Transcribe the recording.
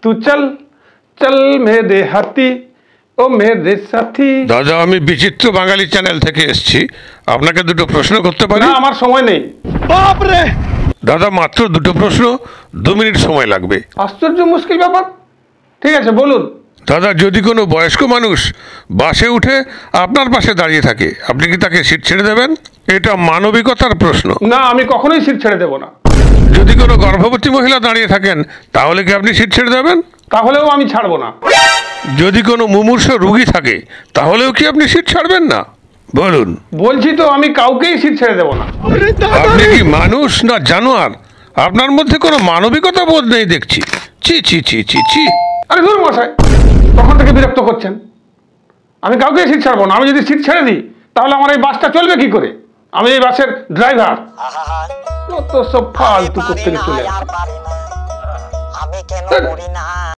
तू चल चल मेरे हाथी ও মেরে সাথী। দাদা, আমি বিচিত্র বাঙালি চ্যানেল থেকে এসেছি, আপনাকে দুটো প্রশ্ন করতে পারি? না, আমার সময় নেই। বাপ রে! দাদা, মাত্র দুটো প্রশ্ন, 2 মিনিট সময় লাগবে। আশ্চর্য মুশকিল ব্যাপার। ঠিক আছে, বলুন। দাদা, যদি কোনো বয়স্ক মানুষ বাসে উঠে আপনার পাশে দাঁড়িয়ে থাকে, আপনি কি তাকে সিট ছেড়ে দেবেন? এটা মানবিকতার প্রশ্ন। না, আমি কখনোই সিট ছেড়ে দেব না। যদি কোনো গর্ভবতী মহিলা দাঁড়িয়ে থাকেন, তাহলে কি আপনি সিট ছেড়ে দেবেন? তাহলেও আমি ছাড়বো না। যদি কোনো মুমূর্ষু রোগী থাকে, তাহলেও কি আপনি সিট ছাড়বেন না? বলুন। বলছি তো, আমি কাউকেই সিট ছেড়ে দেব না। আপনি কি মানুষ না জানোয়ার? আপনার মধ্যে কোনো মানবিকতা বোধ নেই দেখছি। ছি ছি ছি ছি ছি। আরে ধরুন মশাই, তখন থেকে বিরক্ত করছেন। আমি কাউকে সিট ছাড়বো না। আমি যদি সিট ছেড়ে দিই, তাহলে আমার এই বাসটা চলবে কি করে? আমি এই বাসের ড্রাইভার। কত সব ফালতু করতে চলে আসে।